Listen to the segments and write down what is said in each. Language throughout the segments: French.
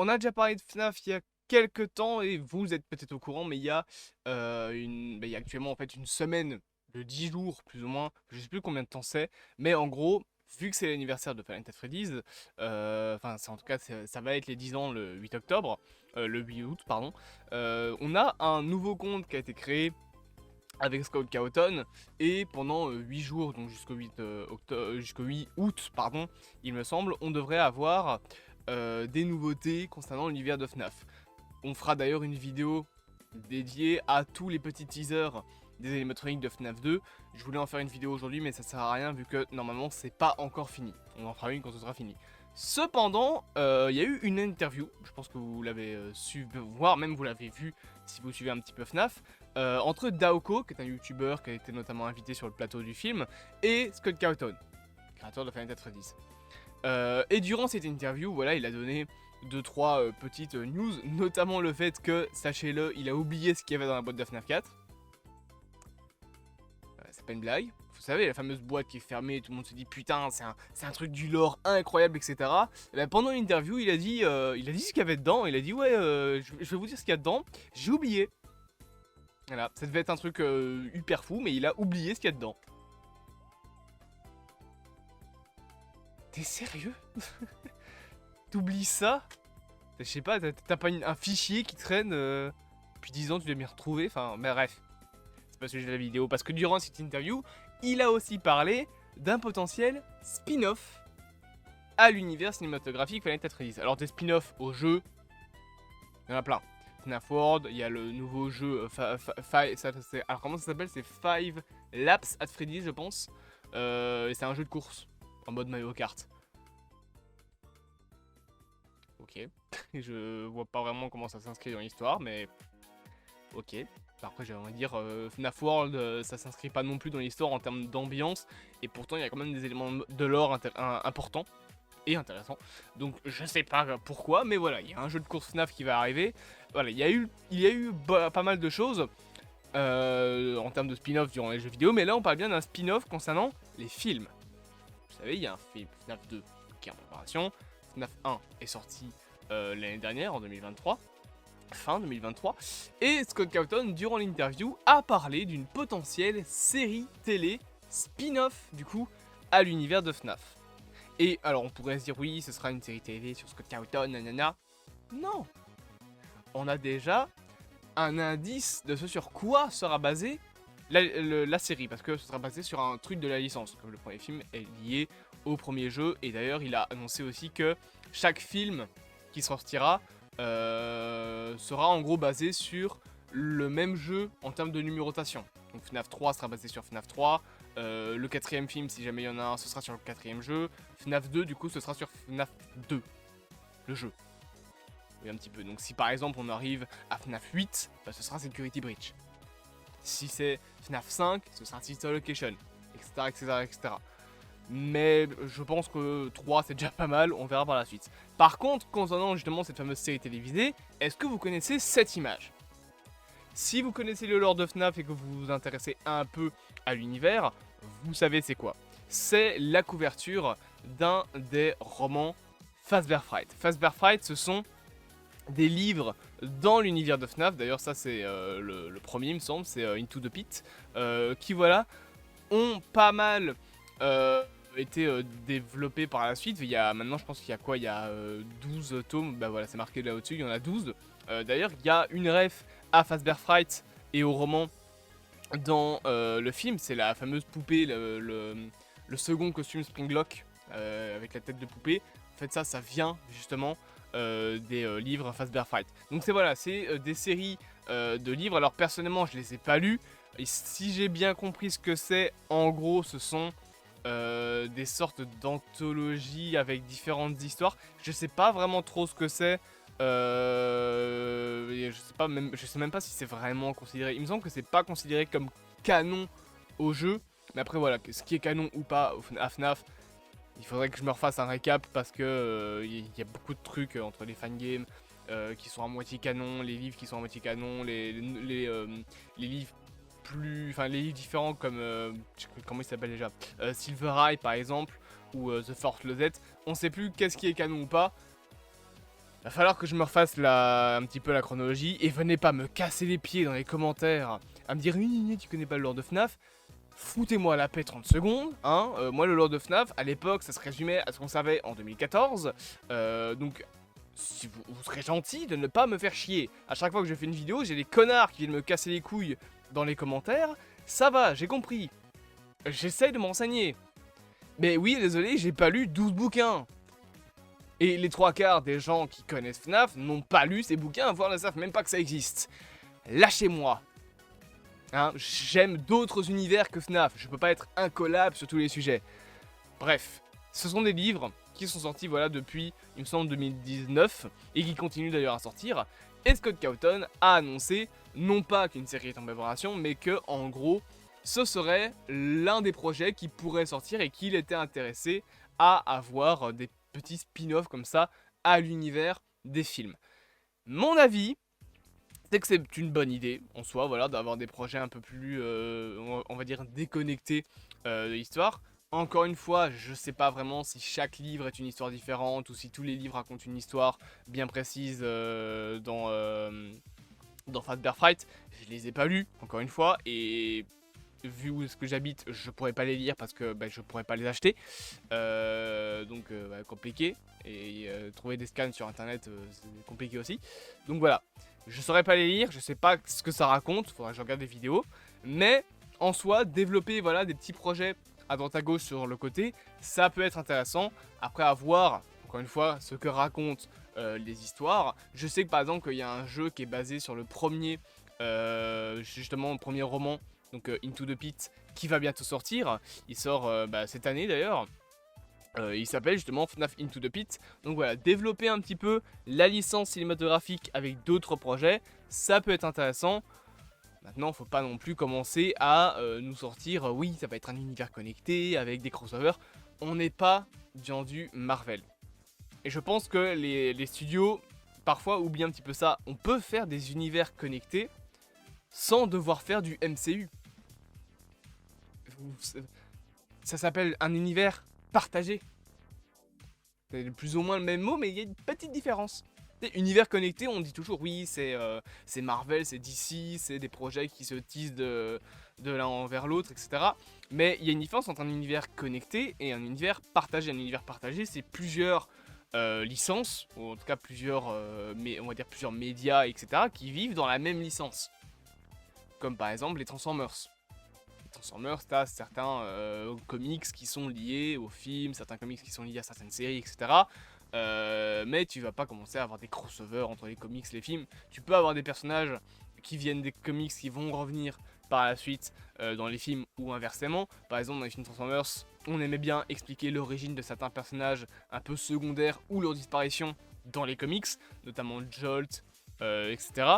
On a déjà parlé de FNAF il y a quelques temps et vous êtes peut-être au courant, mais il y a actuellement en fait une semaine de 10 jours plus ou moins, je sais plus combien de temps c'est, mais en gros, vu que c'est l'anniversaire de Five Nights at Freddy's, enfin en tout cas ça va être les 10 ans le 8 octobre, le 8 août pardon, on a un nouveau compte qui a été créé avec Scout Cawthon et pendant 8 jours, donc jusqu'au 8 août, pardon, il me semble, on devrait avoir des nouveautés concernant l'univers de FNAF. On fera d'ailleurs une vidéo dédiée à tous les petits teasers des animatroniques de FNAF 2. Je voulais en faire une vidéo aujourd'hui, mais ça sert à rien vu que normalement c'est pas encore fini. On en fera une quand ce sera fini. Cependant, il y a eu une interview, je pense que vous l'avez su, voire même vous l'avez vu si vous suivez un petit peu FNAF, entre Daoko, qui est un youtubeur qui a été notamment invité sur le plateau du film, et Scott Cawthon, créateur de Five Nights at Freddy's. Et durant cette interview, voilà, il a donné 2-3 petites news, notamment le fait que, sachez-le, il a oublié ce qu'il y avait dans la boîte de FNAF 4. C'est pas une blague. Vous savez, la fameuse boîte qui est fermée, tout le monde se dit putain, c'est un truc du lore incroyable, etc. Et ben, pendant l'interview, il a dit ce qu'il y avait dedans. Il a dit ouais, je vais vous dire ce qu'il y a dedans. J'ai oublié. Voilà, ça devait être un truc hyper fou, mais il a oublié ce qu'il y a dedans. T'es sérieux? T'oublies ça? Je sais pas, t'as pas un fichier qui traîne depuis 10 ans, tu dois m'y retrouver. Enfin, mais bref, c'est pas le sujet de la vidéo. Parce que durant cette interview, il a aussi parlé d'un potentiel spin-off à l'univers cinématographique Five Nights at Freddy's. Alors, des spin-offs au jeu, il y en a plein. FNAF World, il y a le nouveau jeu, alors comment ça s'appelle? C'est Five Laps at Freddy's, je pense. Et c'est un jeu de course, en mode Mario Kart. Ok, je vois pas vraiment comment ça s'inscrit dans l'histoire, mais ok. Après, j'ai envie de dire, FNAF World, ça s'inscrit pas non plus dans l'histoire en termes d'ambiance, et pourtant il y a quand même des éléments de lore importants et intéressants. Donc je sais pas pourquoi, mais voilà, il y a un jeu de course FNAF qui va arriver. Voilà, il y a eu pas mal de choses en termes de spin-off durant les jeux vidéo, mais là on parle bien d'un spin-off concernant les films. Vous savez, il y a un film FNAF 2 qui est en préparation. FNAF 1 est sorti l'année dernière, en 2023, fin 2023. Et Scott Cawthon, durant l'interview, a parlé d'une potentielle série télé spin-off, du coup, à l'univers de FNAF. Et alors, on pourrait se dire, oui, ce sera une série télé sur Scott Cawthon, nanana. Non! On a déjà un indice de ce sur quoi sera basée la série, parce que ce sera basé sur un truc de la licence, comme le premier film est lié au premier jeu, et d'ailleurs il a annoncé aussi que chaque film qui sortira sera en gros basé sur le même jeu en termes de numérotation. Donc FNAF 3 sera basé sur FNAF 3, le quatrième film, si jamais il y en a un, ce sera sur le quatrième jeu, FNAF 2 du coup ce sera sur FNAF 2, le jeu. Oui, un petit peu. Donc si par exemple on arrive à FNAF 8, bah, ce sera Security Breach. Si c'est FNAF 5, ce sera Sister Location, etc., etc., etc. Mais je pense que 3 c'est déjà pas mal, on verra par la suite. Par contre, concernant justement cette fameuse série télévisée, est-ce que vous connaissez cette image? Si vous connaissez le lore de FNAF et que vous vous intéressez un peu à l'univers, vous savez c'est quoi. C'est la couverture d'un des romans Fazbear Fright. Fazbear Fright, ce sont des livres dans l'univers de FNAF, d'ailleurs ça c'est le premier il me semble, c'est Into the Pit, qui voilà, ont pas mal été développés par la suite. Il y a maintenant je pense qu'il y a quoi, il y a 12 tomes, bah voilà c'est marqué là au-dessus, il y en a 12. D'ailleurs il y a une ref à Fazbear Fright et au roman dans le film, c'est la fameuse poupée, le second costume Springlock avec la tête de poupée. En fait ça vient justement des livres Fazbear Fright. Donc c'est voilà, c'est des séries de livres. Alors personnellement, je les ai pas lus. Et si j'ai bien compris ce que c'est, en gros, ce sont des sortes d'anthologies avec différentes histoires. Je sais pas vraiment trop ce que c'est. Je sais même pas si c'est vraiment considéré. Il me semble que c'est pas considéré comme canon au jeu. Mais après voilà, ce qui est canon ou pas à FNAF, il faudrait que je me refasse un récap parce que y a beaucoup de trucs entre les fangames qui sont à moitié canon, les livres qui sont à moitié canon, les livres plus, enfin les livres différents comme comment il s'appelle déjà, Silver Eye par exemple ou The Fourth Closet. On sait plus qu'est-ce qui est canon ou pas. Va falloir que je me refasse un petit peu la chronologie, et venez pas me casser les pieds dans les commentaires à me dire oui, tu connais pas le lore de FNAF. Foutez-moi la paix 30 secondes, hein. Moi, le lore de FNAF, à l'époque, ça se résumait à ce qu'on savait en 2014. Donc, si vous serez gentil de ne pas me faire chier. À chaque fois que je fais une vidéo, j'ai des connards qui viennent me casser les couilles dans les commentaires. Ça va, j'ai compris. J'essaye de m'enseigner. Mais oui, désolé, j'ai pas lu 12 bouquins. Et les 3/4 des gens qui connaissent FNAF n'ont pas lu ces bouquins, voire ne savent même pas que ça existe. Lâchez-moi. Hein, j'aime d'autres univers que FNAF, je peux pas être incollable sur tous les sujets. Bref, ce sont des livres qui sont sortis voilà, depuis, il me semble, 2019, et qui continuent d'ailleurs à sortir. Et Scott Cawthon a annoncé, non pas qu'une série est en préparation, mais que, en gros, ce serait l'un des projets qui pourrait sortir et qu'il était intéressé à avoir des petits spin-offs comme ça à l'univers des films. Mon avis, c'est que c'est une bonne idée en soi, voilà, d'avoir des projets un peu plus, on va dire, déconnectés de l'histoire. Encore une fois, je sais pas vraiment si chaque livre est une histoire différente ou si tous les livres racontent une histoire bien précise dans Fazbear Fright. Je les ai pas lus, encore une fois, et vu où est-ce que j'habite, je pourrais pas les lire parce que je pourrais pas les acheter. Donc compliqué. Et trouver des scans sur internet, c'est compliqué aussi. Donc voilà, je saurais pas les lire, je sais pas ce que ça raconte, faudra que je regarde des vidéos. Mais en soi, développer voilà, des petits projets à droite à gauche sur le côté, ça peut être intéressant. Après avoir, encore une fois, ce que racontent les histoires. Je sais que par exemple qu'il y a un jeu qui est basé sur le premier, justement, le premier roman, donc Into the Pit, qui va bientôt sortir. Il sort cette année d'ailleurs. Il s'appelle justement FNAF Into the Pit. Donc voilà, développer un petit peu la licence cinématographique avec d'autres projets, ça peut être intéressant. Maintenant, faut pas non plus commencer à nous sortir, oui, ça va être un univers connecté avec des crossovers. On n'est pas dans du Marvel. Et je pense que les studios, parfois, oublient un petit peu ça. On peut faire des univers connectés sans devoir faire du MCU. Ça s'appelle un univers partagé. C'est plus ou moins le même mot, mais il y a une petite différence. Univers connecté, on dit toujours oui, c'est Marvel, c'est DC, c'est des projets qui se tissent de l'un vers l'autre, etc. Mais il y a une différence entre un univers connecté et un univers partagé. Un univers partagé, c'est plusieurs licences, ou en tout cas plusieurs, on va dire plusieurs médias, etc. qui vivent dans la même licence. Comme par exemple les Transformers. Transformers, t'as certains comics qui sont liés aux films, certains comics qui sont liés à certaines séries, etc. Mais tu vas pas commencer à avoir des crossovers entre les comics et les films. Tu peux avoir des personnages qui viennent des comics qui vont revenir par la suite dans les films ou inversement. Par exemple, dans les films Transformers, on aimait bien expliquer l'origine de certains personnages un peu secondaires ou leur disparition dans les comics, notamment Jolt, etc.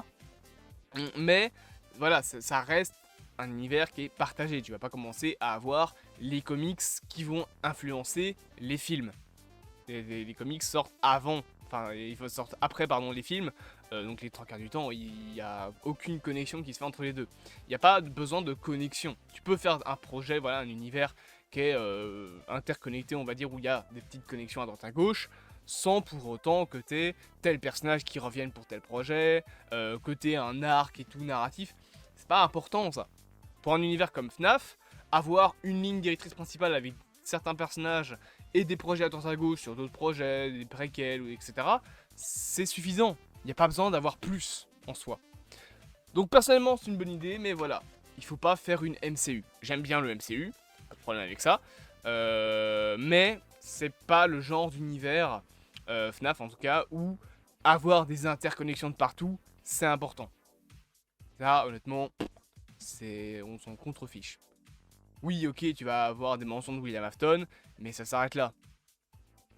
Mais voilà, ça reste un univers qui est partagé. Tu vas pas commencer à avoir les comics qui vont influencer les films. Les comics sortent avant, enfin ils sortent après pardon les films, donc les 3/4 du temps il n'y a aucune connexion qui se fait entre les deux. Il n'y a pas besoin de connexion. Tu peux faire un projet, voilà, un univers qui est interconnecté, on va dire, où il y a des petites connexions à droite à gauche, sans pour autant que tu aies tel personnage qui revienne pour tel projet, que tu aies un arc et tout narratif. C'est pas important ça. Pour un univers comme FNAF, avoir une ligne directrice principale avec certains personnages et des projets à droite à gauche sur d'autres projets, des préquels, etc., c'est suffisant. Il n'y a pas besoin d'avoir plus en soi. Donc personnellement, c'est une bonne idée, mais voilà. Il faut pas faire une MCU. J'aime bien le MCU, pas de problème avec ça. Mais c'est pas le genre d'univers, FNAF en tout cas, où avoir des interconnexions de partout, c'est important. Ça, honnêtement, on s'en contrefiche. Oui, ok, tu vas avoir des mentions de William Afton, mais ça s'arrête là.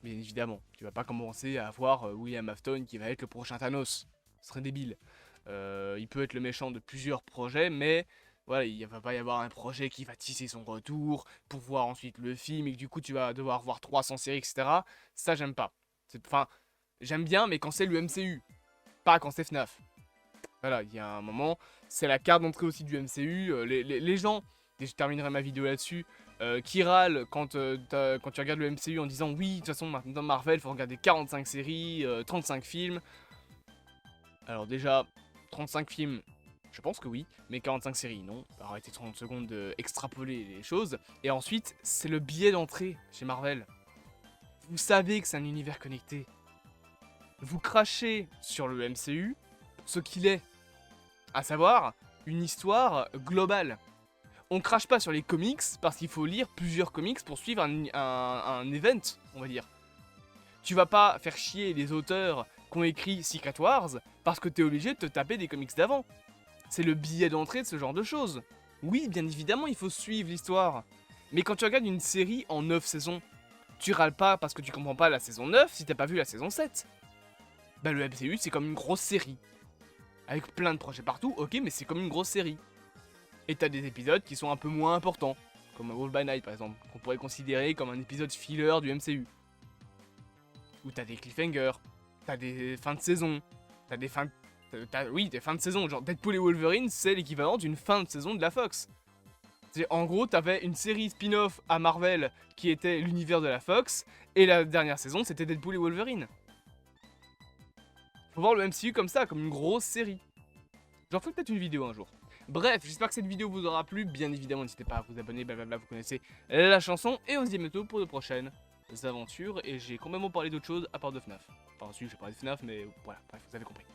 Bien évidemment, tu vas pas commencer à avoir William Afton qui va être le prochain Thanos. Ce serait débile. Il peut être le méchant de plusieurs projets, mais voilà, il va pas y avoir un projet qui va tisser son retour pour voir ensuite le film et que du coup tu vas devoir voir 300 séries, etc. Ça, j'aime pas. Enfin, j'aime bien, mais quand c'est le MCU, pas quand c'est FNAF. Voilà, il y a un moment, c'est la carte d'entrée aussi du MCU. Les gens, et je terminerai ma vidéo là-dessus, qui râle quand, quand tu regardes le MCU en disant oui, de toute façon maintenant Marvel, faut regarder 45 séries, 35 films. Alors déjà, 35 films, je pense que oui, mais 45 séries, non. Arrêtez 30 secondes d'extrapoler les choses. Et ensuite, c'est le billet d'entrée chez Marvel. Vous savez que c'est un univers connecté. Vous crachez sur le MCU pour ce qu'il est. À savoir, une histoire globale. On crache pas sur les comics parce qu'il faut lire plusieurs comics pour suivre un event, on va dire. Tu vas pas faire chier les auteurs qui ont écrit Secret Wars parce que t'es obligé de te taper des comics d'avant. C'est le billet d'entrée de ce genre de choses. Oui, bien évidemment, il faut suivre l'histoire. Mais quand tu regardes une série en 9 saisons, tu râles pas parce que tu comprends pas la saison 9 si t'as pas vu la saison 7. Bah le MCU c'est comme une grosse série. Avec plein de projets partout, ok, mais c'est comme une grosse série. Et t'as des épisodes qui sont un peu moins importants, comme Wolf by Night par exemple, qu'on pourrait considérer comme un épisode filler du MCU. Où t'as des cliffhangers, t'as des fins de saison, t'as des fins... oui, des fins de saison, genre Deadpool et Wolverine, c'est l'équivalent d'une fin de saison de la Fox. En gros, t'avais une série spin-off à Marvel qui était l'univers de la Fox, et la dernière saison, c'était Deadpool et Wolverine. Faut voir le MCU comme ça, comme une grosse série. J'en ferai peut-être une vidéo un jour. Bref, j'espère que cette vidéo vous aura plu. Bien évidemment, n'hésitez pas à vous abonner, blablabla, vous connaissez la chanson. Et on se dit à bientôt pour de prochaines aventures. Et j'ai complètement parlé d'autre chose à part de FNAF. Enfin, si, j'ai parlé de FNAF, mais voilà, bref, vous avez compris.